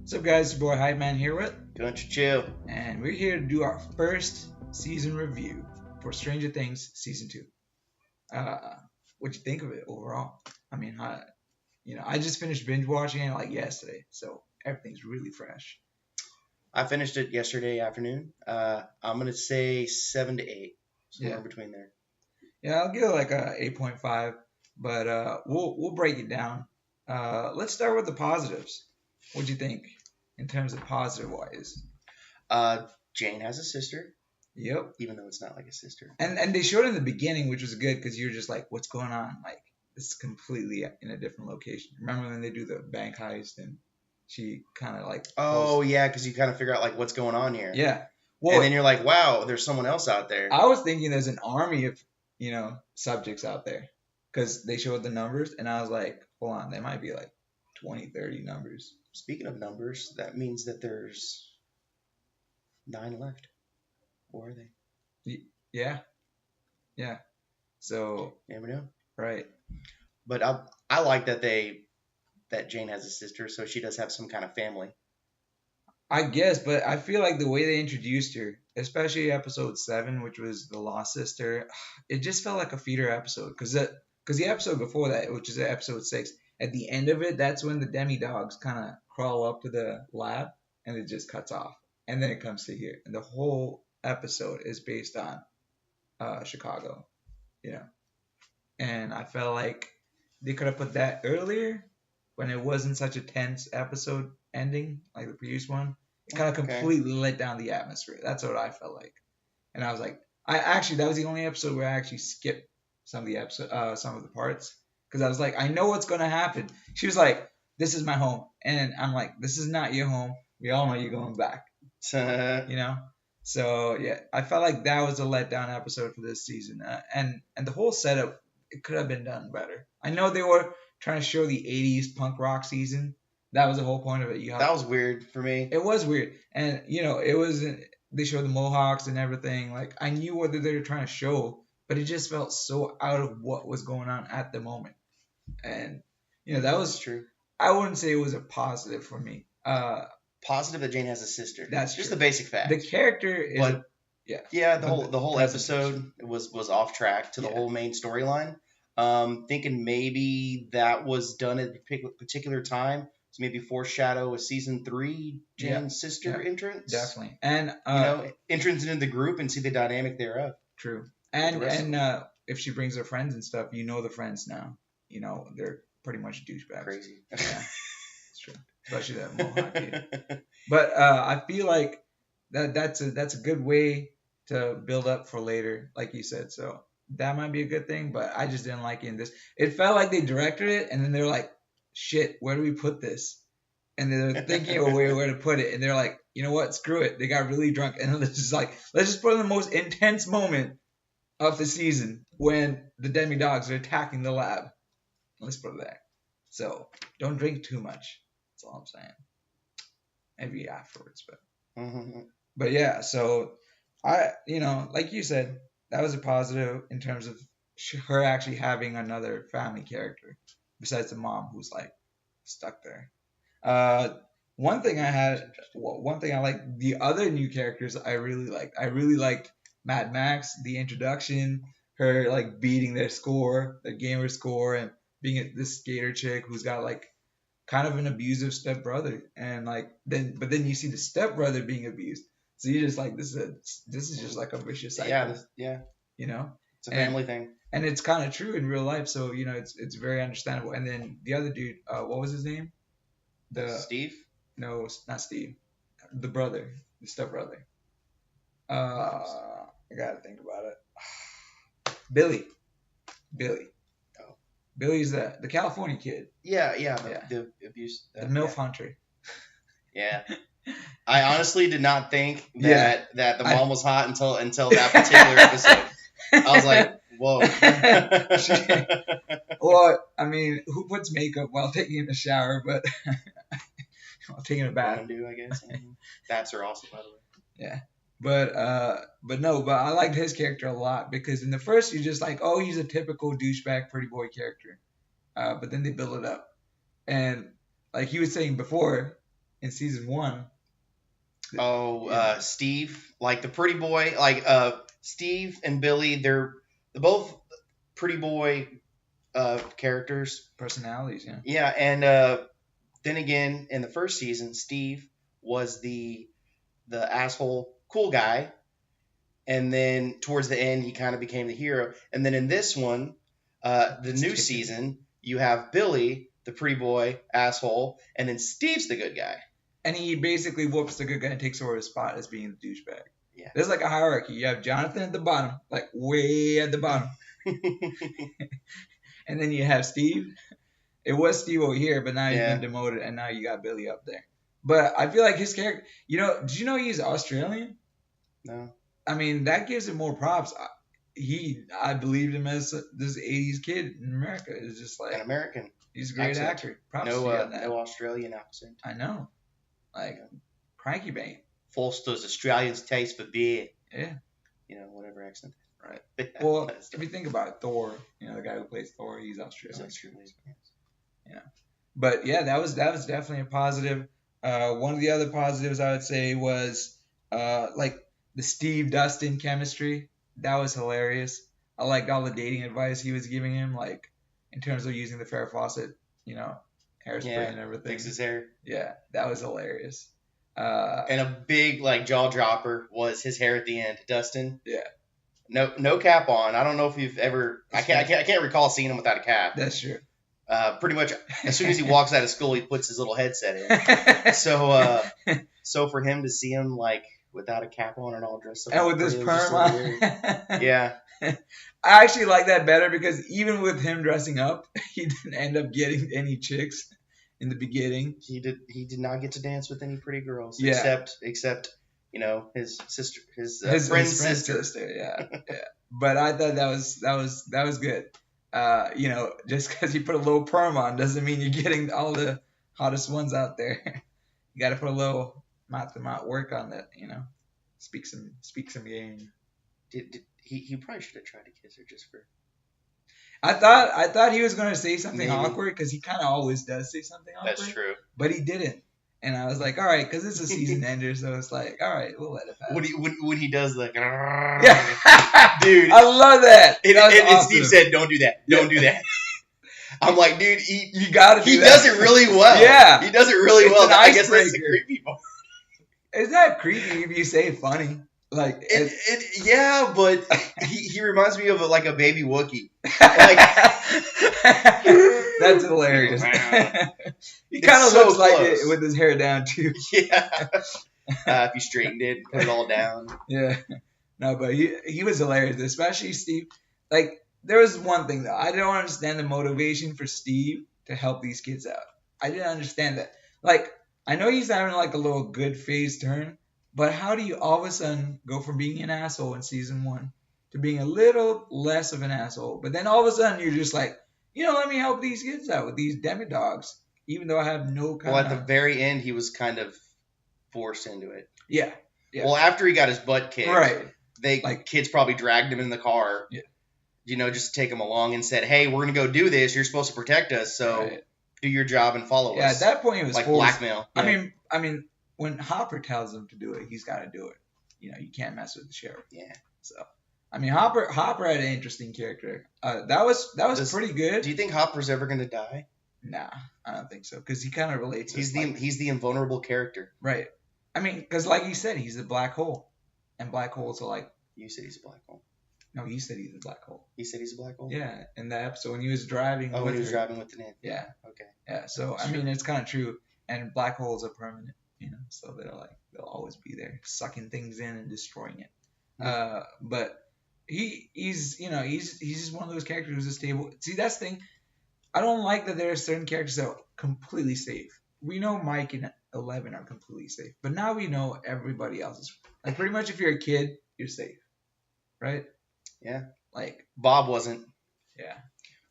What's up, guys? Your boy Hype Man here with, Don't you chill? and we're here to do our first season review for Stranger Things season 2. What'd you think of it overall? I mean, I just finished binge watching it like yesterday, so everything's really fresh. I finished it yesterday afternoon. I'm gonna say 7 to 8, somewhere Yeah, between there. yeah, I'll give it like a 8.5, but we'll break it down. Let's start with the positives. What'd you think in terms of positive wise? Jane has a sister, Yep. even though it's not like a sister. And they showed in the beginning, which was good because you're just like, what's going on? Like, it's completely in a different location. Remember when they do the bank heist and she kind of like Oh yeah, because you kind of figure out like what's going on here, yeah. and Well, then you're like, wow, there's someone else out there. I was thinking there's an army of subjects out there because they showed the numbers, and I was like, hold on, there might be like 20, 30 numbers. Speaking of numbers, that means that there's 9 left. Or are they? Yeah, yeah. So Never know. right. But I like that Jane has a sister, so she does have some kind of family. I guess, but I feel like the way they introduced her, especially episode 7, which was the Lost Sister, it just felt like a feeder episode. Because the episode before that, which is episode 6, at the end of it, that's when the demi-dogs kind of crawl up to the lab and it just cuts off. And then it comes to here. And the whole episode is based on Chicago, you know. And I felt like they could have put that earlier when it wasn't such a tense episode ending like the previous one. It kind of Okay. completely let down the atmosphere. That's what I felt like. And I was like, that was the only episode where I actually skipped some of the parts because I was like, I know what's gonna happen. She was like, "This is my home," and I'm like, "This is not your home. We all know you're going back." You know. So yeah, I felt like that was a letdown episode for this season, and the whole setup, it could have been done better. I know they were trying to show the '80s punk rock season. That was the whole point of it. That was weird for me. It was weird, and it was they showed the Mohawks and everything. Like I knew what they were trying to show, but it just felt so out of what was going on at the moment, and that was true. I wouldn't say it was a positive for me. Positive that Jane has a sister. That's just true. the basic fact. The character is But yeah, the whole presentation. episode was off track to the whole main storyline. Thinking maybe that was done at a particular time to maybe foreshadow a season 3 Jane's sister entrance. Definitely, and entrance into the group and see the dynamic thereof. True, and if she brings her friends and stuff, the friends now. They're pretty much douchebags. Crazy. Yeah, it's true, especially that Mohawk kid. But I feel like that's a good way to build up for later, like you said. So that might be a good thing, but I just didn't like it in this. It felt like they directed it, and then they're like, "Shit, where do we put this?" And they're thinking of a way where to put it, and they're like, "You know what? Screw it." They got really drunk, and let's just put in the most intense moment of the season when the demi-dogs are attacking the lab. Let's put it there. So don't drink too much. That's all I'm saying. Maybe afterwards, but yeah. So I, like you said, that was a positive in terms of her actually having another family character besides the mom who's like stuck there. One thing I like, the other new characters I really liked. I really liked Mad Max, the introduction, her like beating their gamer score, and being this skater chick who's got like kind of an abusive stepbrother, and like but then you see the stepbrother being abused. So you're just like, this is just like a vicious cycle. Yeah. It's a family thing. And it's kind of true in real life, so it's very understandable. And then the other dude, what was his name? Steve? No, not Steve. The brother, the stepbrother. I gotta think about it. Billy. Oh. Billy's the California kid. Yeah. The abuse. The MILF hunter. Yeah. I honestly did not think that the mom was hot until that particular episode. I was like, whoa. Well, I mean, who puts makeup while taking a shower, but while taking a bath? I do, I guess. Baths are awesome, by the way. Yeah. But I liked his character a lot because in the first you're just like, oh, he's a typical douchebag pretty boy character. But then they build it up. And like he was saying before, in season 1. Steve, like the pretty boy, like Steve and Billy, they're both pretty boy characters. Personalities, yeah. Yeah, and then again, in the first season, Steve was the asshole cool guy, and then towards the end, he kind of became the hero. And then in this one, the new season, you have Billy, the pretty boy asshole, and then Steve's the good guy. And he basically whoops the good guy and takes over his spot as being the douchebag. Yeah. There's like a hierarchy. You have Jonathan at the bottom, like way at the bottom. And then you have Steve. It was Steve over here, but now he's been demoted, and now you got Billy up there. But I feel like his character, did you know he's Australian? No. I mean, that gives him more props. I believed him as this 80s kid in America. It's just like an American. He's a great actor. Props to you on that. No Australian accent. I know. Like, cranky bane. Foster's Australians taste for beer. Yeah. Whatever accent. Right. Well, if you think about it, Thor, the guy who plays Thor, he's Australian. Yeah. But yeah, that was definitely a positive. One of the other positives I would say was like the Steve Dustin chemistry. That was hilarious. I liked all the dating advice he was giving him, like in terms of using the Farrah Fawcett, hairspray and everything. Fix his hair. Yeah, that was hilarious. And a big jaw dropper was his hair at the end, Dustin. Yeah. No cap on. I don't know if you've ever. I can't recall seeing him without a cap. That's true. Pretty much as soon as he walks out of school, he puts his little headset in. So for him to see him without a cap on and all dressed up, and with his perm on. Yeah. I actually like that better because even with him dressing up, he didn't end up getting any chicks in the beginning. He did not get to dance with any pretty girls. Yeah. Except his sister, his friend's sister. Yeah. But I thought that was good. Just because you put a little perm on doesn't mean you're getting all the hottest ones out there. You got to put a little mouth-to-mouth work on that. Speak some game. He probably should have tried to kiss her just for. I thought he was going to say something awkward because he kind of always does say something awkward. That's true. But he didn't. And I was like, all right, because it's a season ender, so it's like, all right, we'll let it pass. When he does the, yeah, dude, I love that. And awesome. Steve said, "Don't do that. Don't do that." I'm like, dude, you got to. He does it really well. Yeah, he does it really well. I guess that's the creepy part. It's not creepy if you say it funny. Like yeah, but he reminds me of a baby Wookiee. That's hilarious. He kind of looks like it with his hair down too. Yeah. If you straightened it, put it all down. Yeah. No, but he was hilarious, especially Steve. Like, there was one thing though. I don't understand the motivation for Steve to help these kids out. I didn't understand that. Like, I know he's having a little good phase turn. But how do you all of a sudden go from being an asshole in season 1 to being a little less of an asshole? But then all of a sudden you're just like, let me help these kids out with these demidogs, even though I have no kind of... Well, at the very end, he was kind of forced into it. Yeah. Well, after he got his butt kicked, right? Kids probably dragged him in the car, just to take him along and said, hey, we're going to go do this. You're supposed to protect us, so do your job and follow us. Yeah, at that point it was forced. Blackmail. Yeah. I mean, when Hopper tells him to do it, he's got to do it. You can't mess with the sheriff. Yeah. So, I mean, Hopper had an interesting character. That was pretty good. Do you think Hopper's ever going to die? Nah, I don't think so. Because he kind of relates. He's the invulnerable character. Right. I mean, because like you said, he's a black hole, and black holes are like. You said he's a black hole. No, you said he's a black hole. He said he's a black hole. Yeah, in that episode when he was driving. Oh, when he was driving with the Nancy. Yeah. Okay. Yeah. So I mean, it's kind of true, and black holes are permanent. So they'll always be there, sucking things in and destroying it. But he's just one of those characters who's just stable. See, that's the thing. I don't like that there are certain characters that are completely safe. We know Mike and Eleven are completely safe, but now we know everybody else is. Like, pretty much if you're a kid, you're safe, right? Yeah. Like, Bob wasn't. Yeah.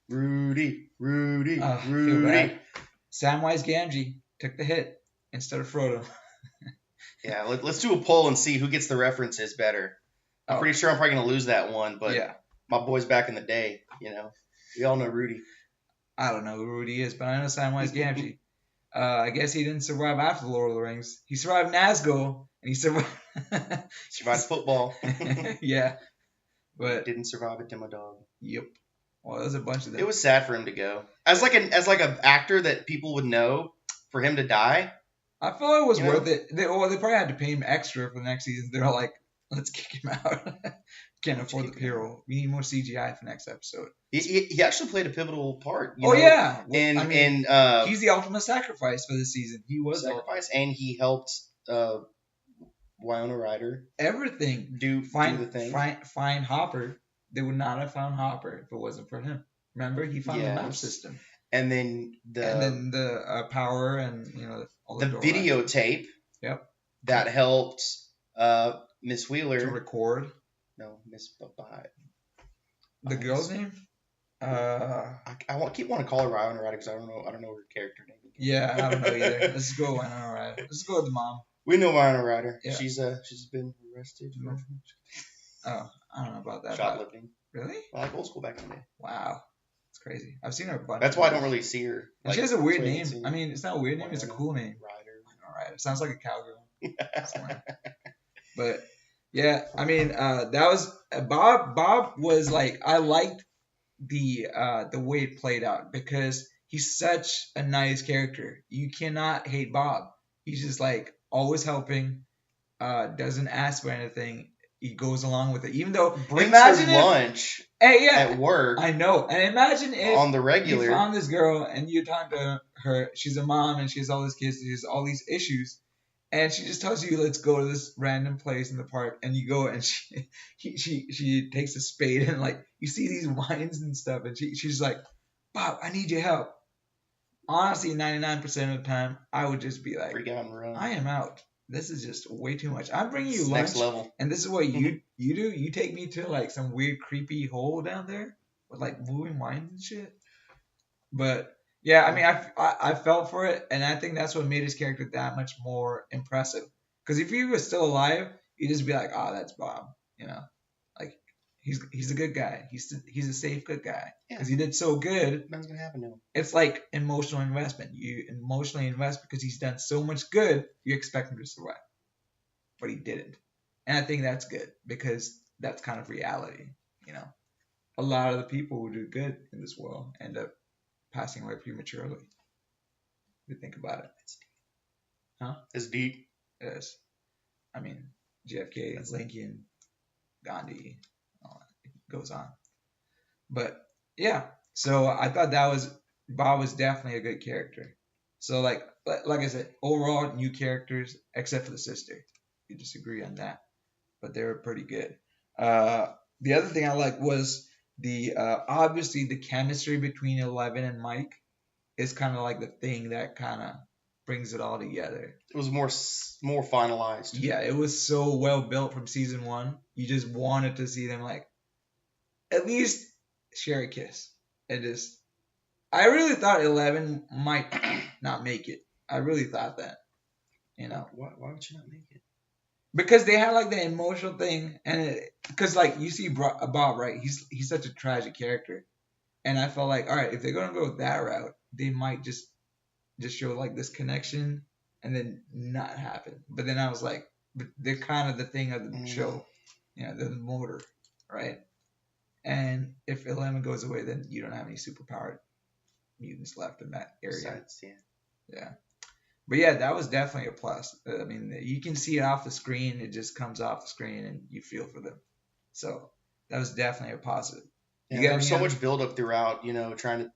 Rudy. Rudy. Samwise Gamgee took the hit instead of Frodo. Yeah, let's do a poll and see who gets the references better. I'm pretty sure I'm probably going to lose that one, but my boys back in the day, we all know Rudy. I don't know who Rudy is, but I know Samwise Gamgee. I guess he didn't survive after the Lord of the Rings. He survived Nazgul, and he survived. Survived football. Yeah, but Didn't survive a Demodog. yep. Well, there's a bunch of them. It was sad for him to go. As like an actor that people would know, for him to die. I felt it was You worth know? it. They probably had to pay him extra for the next season. They're like, let's kick him out. Can't afford the kick him payroll. We need more CGI for next episode. He actually played a pivotal part. Yeah. And I mean, and he's the ultimate sacrifice for this season. He was the sacrifice, and he helped Winona Ryder everything. do the thing. Find Hopper. They would not have found Hopper if it wasn't for him. Remember, he found the map Yes. system, And then the power and all the door videotape. Yep. That helped Miss Wheeler to record. No, Miss Bye. The girl's name? I keep wanting to call her Winona Ryder because I don't know her character name. Yeah, I don't know either. Let's go with Winona Ryder. Let's go with the mom. We know Winona Ryder. Yeah. She's been arrested. Oh, I don't know about that. Shoplifting. Really? I like old school back in the day. Wow. It's crazy. I've seen her a bunch. That's why I don't really see her. And she has a weird name. I mean, it's not a weird name. It's a cool name. Ryder. Winona Ryder. Sounds like a cowgirl. But yeah, I mean, that was Bob was like, I liked the way it played out because he's such a nice character. You cannot hate Bob. He's just like always helping, doesn't ask for anything. He goes along with it, even though brings imagine her lunch at work. I know, and imagine if on the regular you found this girl and you're talking to her. She's a mom and she has all these kids. She has all these issues. And she just tells you, let's go to this random place in the park. And you go and she takes a spade and like, you see these vines and stuff. And she's like, Bob, I need your help. Honestly, 99% of the time, I would just be like, freak out and run. I am out. This is just way too much. I'm bringing you lunch. Next level. And this is what you do. You take me to like some weird creepy hole down there with like moving vines and shit. But yeah, I mean, I felt for it, and I think that's what made his character that much more impressive. Because if he was still alive, you'd just be like, "Oh, that's Bob," like he's a good guy. He's a safe good guy because he did so good. Nothing's gonna happen to him. It's like emotional investment. You emotionally invest because he's done so much good. You expect him to survive, but he didn't, and I think that's good because that's kind of reality. A lot of the people who do good in this world end up passing away prematurely. If you think about it. It's deep. Yes. I mean, JFK, Lincoln, Gandhi, all that. It goes on. But yeah, so I thought Bob was definitely a good character. So like I said, overall new characters except for the sister. You disagree on that, but they were pretty good. The other thing I liked was the obviously the chemistry between Eleven and Mike is kind of like the thing that kind of brings it all together. It was more finalized. Yeah, it was so well built from season 1. You just wanted to see them like at least share a kiss. I really thought 11 might not make it. I really thought that. Why would you not make it? Because they had like the emotional thing, and because like you see Bob, right? He's such a tragic character, and I felt like, all right, if they're gonna go that route, they might just show like this connection and then not happen. But then I was like, but they're kind of the thing of the show, they're the motor, right? And if 11 goes away, then you don't have any superpowered mutants left in that area. Besides, Yeah. But yeah, that was definitely a plus. I mean, you can see it off the screen. It just comes off the screen and you feel for them. So that was definitely a positive. Yeah, there was so much buildup throughout, trying to,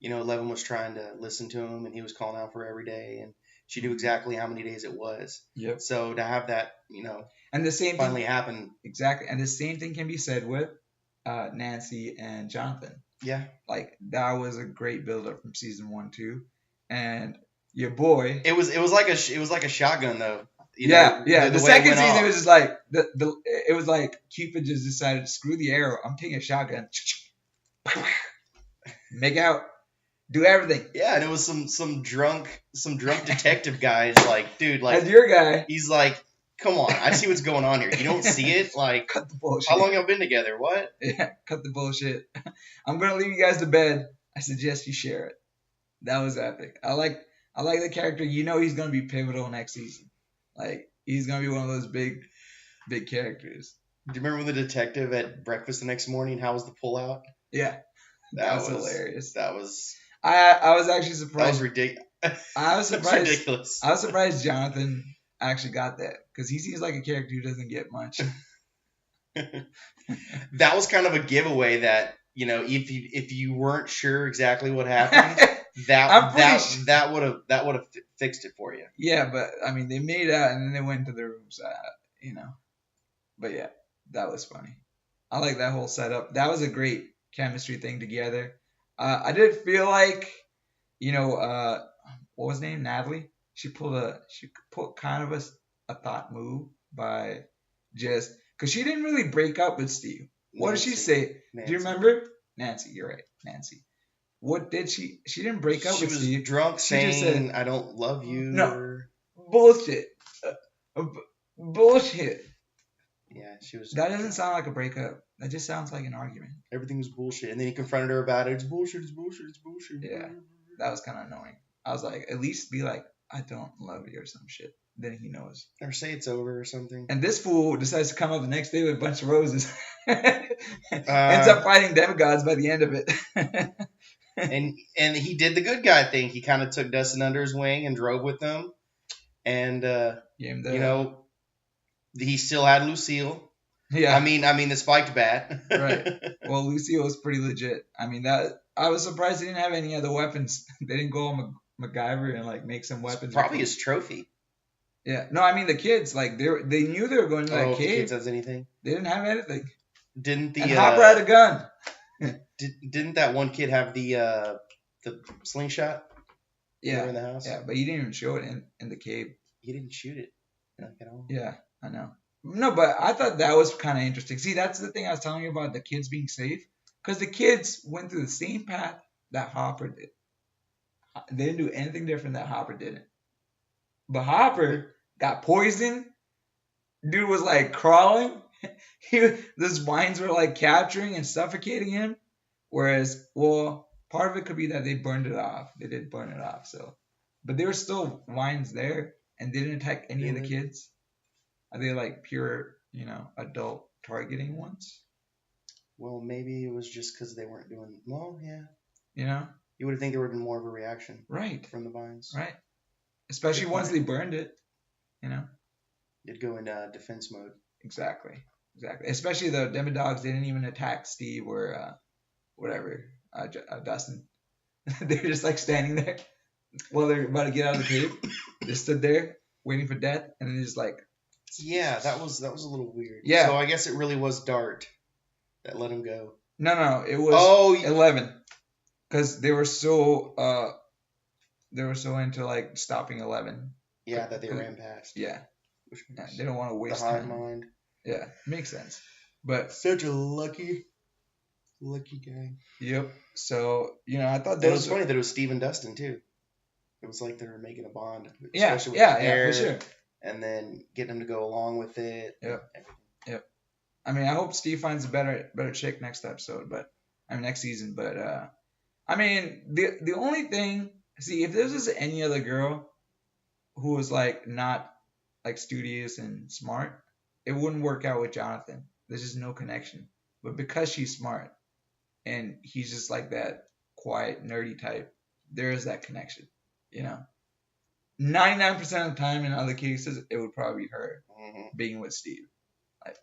11 was trying to listen to him and he was calling out for her every day and she knew exactly how many days it was. Yep. So to have that, and the same finally happen. Exactly. And the same thing can be said with Nancy and Jonathan. Yeah. Like that was a great buildup from season 1 too. And your boy. It was like a shotgun though. Yeah. The second season it was just like it was like Cupid just decided, screw the arrow, I'm taking a shotgun. Make out, do everything. Yeah, and it was some drunk detective guys like, dude, like as your guy. He's like, come on, I see what's going on here. You don't see it? Like, cut the bullshit. How long y'all been together? What? Yeah, cut the bullshit. I'm gonna leave you guys to bed. I suggest you share it. That was epic. I like I like the character. You know he's gonna be pivotal next season. Like he's gonna be one of those big characters. Do you remember when the detective at breakfast the next morning? How was the pullout? Yeah, that was hilarious. That was. I was actually That surprised. was ridiculous. I was surprised. Ridiculous. I was surprised Jonathan actually got that because he seems like a character who doesn't get much. That was kind of a giveaway that, you know, if you weren't sure exactly what happened, that would have fixed it for you. Yeah, but I mean, they made out and then they went to their rooms, you know. But yeah, that was funny. I like that whole setup. That was a great chemistry thing together. I did feel like, you know, what was her name? Natalie. She put kind of a thought move by just because she didn't really break up with Steve. What did she say? Nancy. Do you remember? Nancy, you're right, Nancy. What did she? She didn't break up with Steve. She was drunk, saying, said, "I don't love you." No, bullshit. Bullshit. Yeah, she was. That doesn't sound like a breakup. That just sounds like an argument. Everything was bullshit, and then he confronted her about it. It's bullshit. It's bullshit. It's bullshit. Yeah, that was kind of annoying. I was like, at least be like, I don't love you or some shit. Then he knows. Or say it's over or something. And this fool decides to come up the next day with a bunch of roses. Ends up fighting demigods by the end of it. and he did the good guy thing. He kind of took Dustin under his wing and drove with them. And you know, he still had Lucille. Yeah. I mean the spiked bat. Right. Well, Lucille was pretty legit. I mean I was surprised they didn't have any other weapons. They didn't go on MacGyver and like make some weapons. It's probably his trophy. Yeah. No, I mean the kids, like they knew they were going to that cave. The kids has anything? They didn't have anything. Didn't the and Hopper had a gun. Didn't that one kid have the slingshot? Yeah. In the house. Yeah, but he didn't even show it in the cave. He didn't shoot it at all. Yeah, I know. No, but I thought that was kind of interesting. See, that's the thing I was telling you about the kids being safe, because the kids went through the same path that Hopper did. They didn't do anything different that Hopper didn't. But got poisoned. Dude was like crawling. Those vines were like capturing and suffocating him. Whereas, well, part of it could be that they burned it off. They did burn it off, so. But there were still vines there, and they didn't attack any of the kids. Are they like pure, adult targeting ones? Well, maybe it was just because they weren't doing. Well, yeah. You would think there would have been more of a reaction. Right. From the vines. Right. Especially once they burned it. It'd go in defense mode. Exactly. Especially the Demodogs, they didn't even attack Steve or Dustin. They're just like standing there while they're about to get out of the cave. They stood there waiting for death, and then just like. Yeah, that was a little weird. Yeah. So I guess it really was Dart that let him go. No, it was 11, because they were so into like stopping 11. Yeah, that they ran past. Yeah. They don't want to waste the hive time. mind. Yeah, makes sense. But such a lucky guy. Yep. So I thought it was funny that it was Steve and Dustin too. It was like they were making a bond. Yeah, with for sure. And then getting him to go along with it. Yep. I mean, I hope Steve finds a better chick next episode, next season. But I mean, the only thing, see, if this was any other girl who was like not like studious and smart, it wouldn't work out with Jonathan. There's just no connection. But because she's smart and he's just like that quiet, nerdy type, there is that connection, 99% of the time in other cases, it would probably be her being with Steve. Like,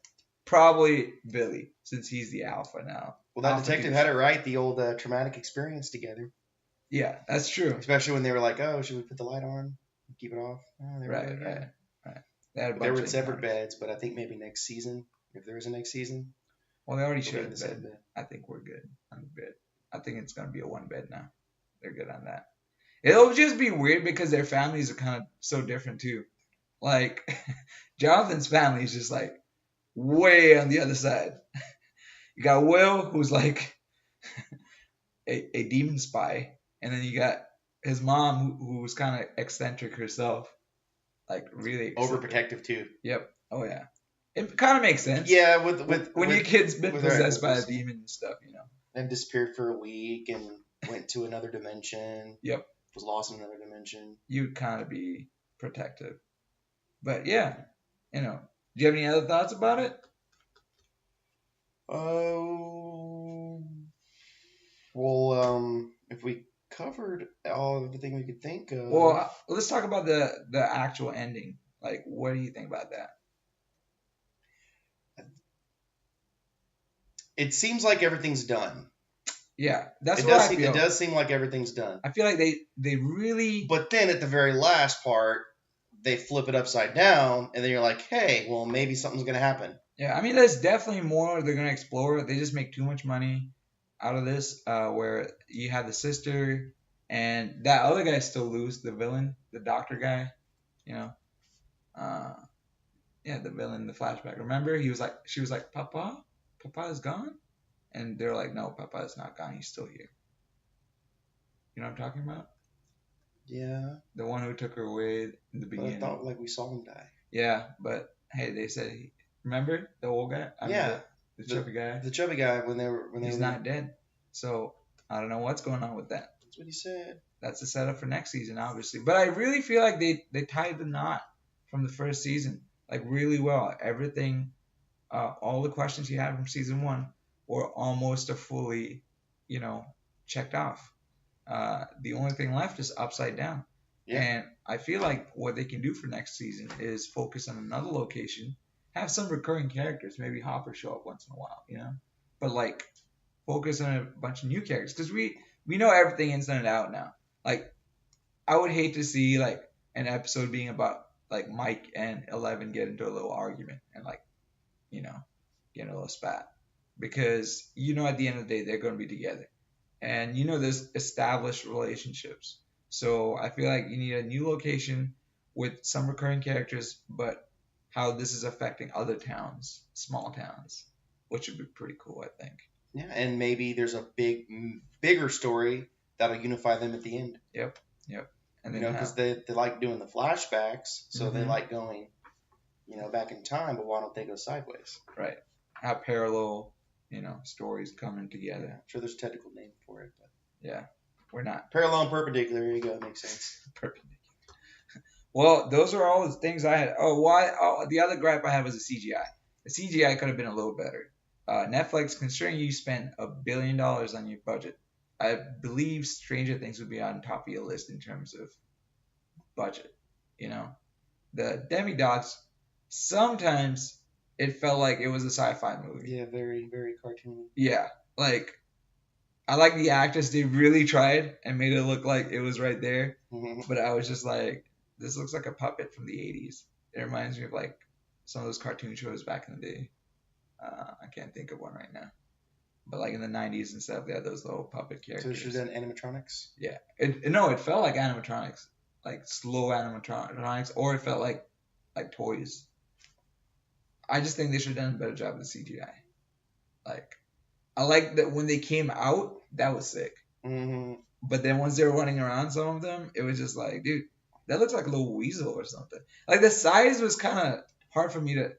probably Billy, since he's the alpha now. Well, that detective had it right, the old traumatic experience together. Yeah, that's true. Especially when they were like, oh, should we put the light on? Keep it off? Oh, Right. They were in separate beds, but I think maybe next season, if there is a next season. Well, they already shared the bed. I think we're good. I'm good. I think it's going to be a one bed now. They're good on that. It'll just be weird because their families are kind of so different too. Like, Jonathan's family is just like way on the other side. You got Will, who's like a demon spy. And then you got his mom, who was kind of eccentric herself. Like, really overprotective too. Yep. Oh, yeah. It kind of makes sense. Yeah, when your kid's been possessed by a demon and stuff, And disappeared for a week and went to another dimension. Yep. was lost in another dimension. you'd kind of be protective. But yeah, do you have any other thoughts about it? Oh, well, if we covered everything we could think of. Well, let's talk about the actual ending. Like, what do you think about that? It seems like everything's done. Yeah, that's what I feel. It does seem like everything's done. I feel like they really. But then at the very last part, they flip it upside down, and then you're like, hey, well, maybe something's gonna happen. Yeah, I mean, there's definitely more they're gonna explore. They just make too much money out of this. Where you have the sister and that other guy's still loose, the villain, the doctor guy. Yeah, the villain, the flashback. Remember, she was like, Papa is gone, and they're like, no, Papa is not gone. He's still here. You know what I'm talking about? Yeah. The one who took her away in the beginning. But I thought like we saw him die. Yeah, but hey, they said remember the old guy? The chubby guy. The chubby guy He's not dead. So I don't know what's going on with that. That's what he said. That's the setup for next season, obviously. But I really feel like they tied the knot from the first season like really well. Everything, all the questions you had from season 1 were almost fully, checked off. The only thing left is Upside Down. Yeah. And I feel like what they can do for next season is focus on another location, have some recurring characters, maybe Hopper show up once in a while, but like focus on a bunch of new characters because we know everything inside and out now. Like I would hate to see like an episode being about like Mike and Eleven get into a little argument and like, get a little spat because at the end of the day they're going to be together. And there's established relationships. So I feel like you need a new location with some recurring characters, but how this is affecting other towns, small towns, which would be pretty cool, I think. Yeah, and maybe there's a bigger story that'll unify them at the end. Yep. And then because they like doing the flashbacks, so they like going, back in time, but why don't they go sideways? Right. Have parallel stories coming together. Yeah, I'm sure there's a technical name for it, but yeah, we're not. Parallel and perpendicular. There you go. Makes sense. Perpendicular. Well, those are all the things I had. The other gripe I have is the CGI. The CGI could have been a little better. Netflix, considering you spent $1 billion on your budget, I believe Stranger Things would be on top of your list in terms of budget. The Demidogs, sometimes it felt like it was a sci-fi movie. Yeah, very, very cartoony. Yeah, like I like the actors. They really tried and made it look like it was right there. Mm-hmm. But I was just like, this looks like a puppet from the 80s. It reminds me of like some of those cartoon shows back in the day. I can't think of one right now. But like in the 90s and stuff, they had those little puppet characters. So it was in animatronics? Yeah. It felt like animatronics. Like slow animatronics. Or it felt like toys. I just think they should have done a better job with the CGI. Like, I like that when they came out, that was sick. Mm-hmm. But then once they were running around, some of them, it was just like, dude, that looks like a little weasel or something. Like, the size was kind of hard for me to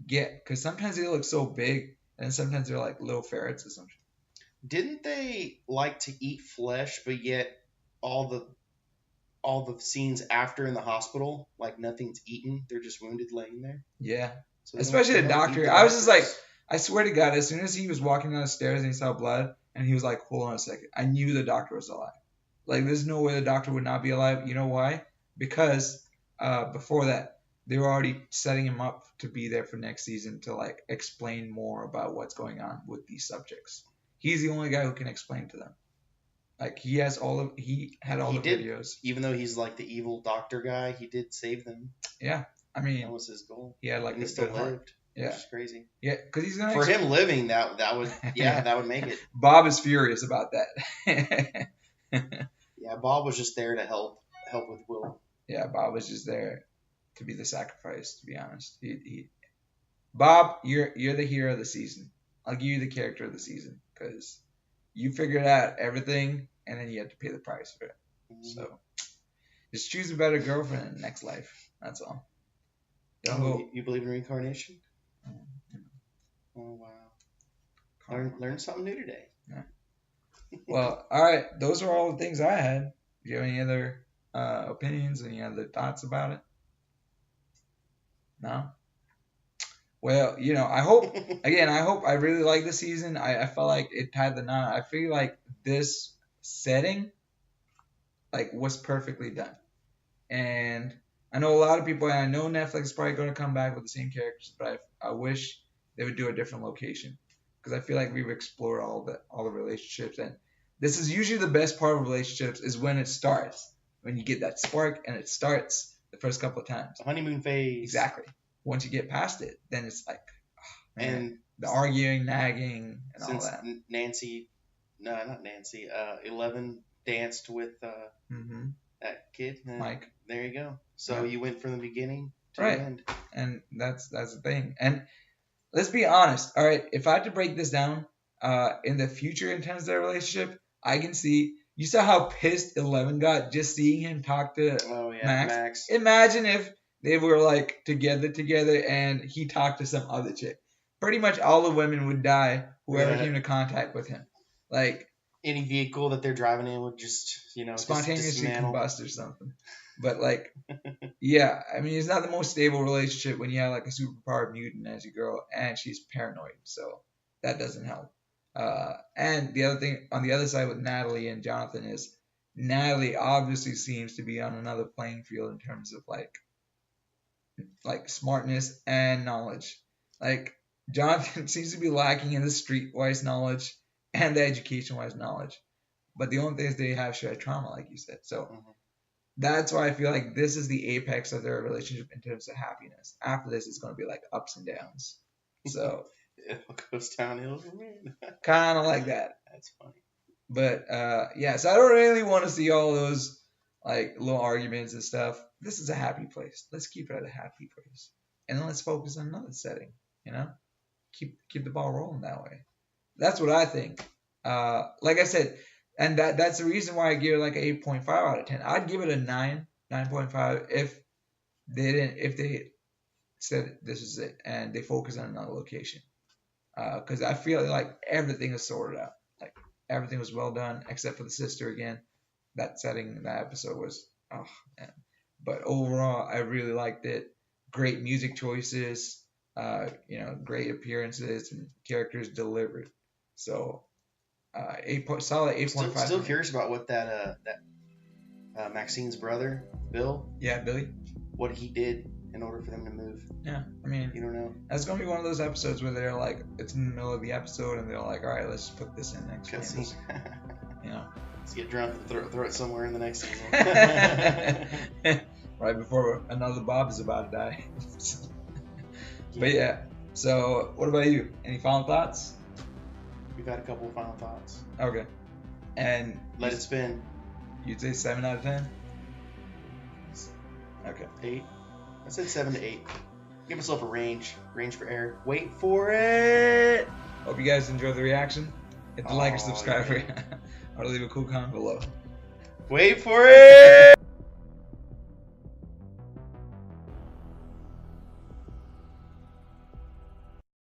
get. Because sometimes they look so big, and sometimes they're like little ferrets or something. Didn't they like to eat flesh, but yet all the scenes after in the hospital, like nothing's eaten, they're just wounded laying there? Yeah. So especially the doctor. I was just like, I swear to God, as soon as he was walking down the stairs and he saw blood, and he was like, hold on a second, I knew the doctor was alive. Like, there's no way the doctor would not be alive. You know why? Because before that, they were already setting him up to be there for next season to like explain more about what's going on with these subjects. He's the only guy who can explain to them. Like, he had all the videos. Even though he's like the evil doctor guy, he did save them. Yeah. I mean, that was his goal. He had like and he still lived. Yeah. Which is crazy. Yeah, because he's gonna. For him living, that would that would make it. Bob is furious about that. Yeah, Bob was just there to help with Will. Yeah, Bob was just there to be the sacrifice. To be honest, Bob, you're the hero of the season. I'll give you the character of the season because you figured out everything, and then you have to pay the price for it. Mm-hmm. So just choose a better girlfriend in the next life. That's all. You believe in reincarnation? Oh, wow. Learn something new today. Yeah. Well, all right. Those are all the things I had. Do you have any other opinions? Any other thoughts about it? No? Well, I hope, again, I really like the season. I felt like it tied the knot. I feel like this setting, like, was perfectly done. And I know a lot of people, and I know Netflix is probably going to come back with the same characters, but I wish they would do a different location. Because I feel like we've explored all the relationships. And this is usually the best part of relationships is when it starts. When you get that spark and it starts the first couple of times. The honeymoon phase. Exactly. Once you get past it, then it's like, oh, man, and the arguing, nagging, and all that. Not Nancy, 11 danced with that kid. Mike. There you go. So you went from the beginning to right. the end. And that's the thing. And let's be honest. All right, if I had to break this down, in the future in terms of their relationship, I can see. You saw how pissed 11 got just seeing him talk to Max. Imagine if they were like together and he talked to some other chick. Pretty much all the women would die whoever came into contact with him. Like any vehicle that they're driving in would just, spontaneously combust or something. But like, yeah, I mean, it's not the most stable relationship when you have like a superpowered mutant as your girl and she's paranoid. So that doesn't help. And the other thing on the other side with Natalie and Jonathan is Natalie obviously seems to be on another playing field in terms of like smartness and knowledge. Like Jonathan seems to be lacking in the streetwise knowledge and the education-wise knowledge. But the only thing is they have shared trauma, like you said. So that's why I feel like this is the apex of their relationship in terms of happiness. After this, it's going to be like ups and downs. So it goes downhill for me. Kind of like that. That's funny. But so I don't really want to see all those like little arguments and stuff. This is a happy place. Let's keep it at a happy place, and then let's focus on another setting. Keep the ball rolling that way. That's what I think. Like I said, and that's the reason why I give it like an 8.5 out of 10. I'd give it a 9.5 if they said this is it and they focus on another location. Because I feel like everything is sorted out. Like everything was well done except for the sister again. That setting, that episode was, oh man. But overall, I really liked it. Great music choices, great appearances and characters delivered. So, solid 8.5. Still curious about what that Maxine's brother, Bill. Yeah, Billy. What he did in order for them to move. Yeah, I mean, you don't know. That's gonna be one of those episodes where they're like, it's in the middle of the episode, and they're like, all right, let's just put this in next season. Let's get drunk and throw it somewhere in the next season. Right before another Bob is about to die. But yeah. So, what about you? Any final thoughts? We've got a couple of final thoughts. Okay. And let it spin. You'd say 7 out of 10? Okay. 8. I said 7 to 8. Give myself a range for error. Wait for it. Hope you guys enjoyed the reaction. Hit the like or subscribe, or leave a cool comment below. Wait for it.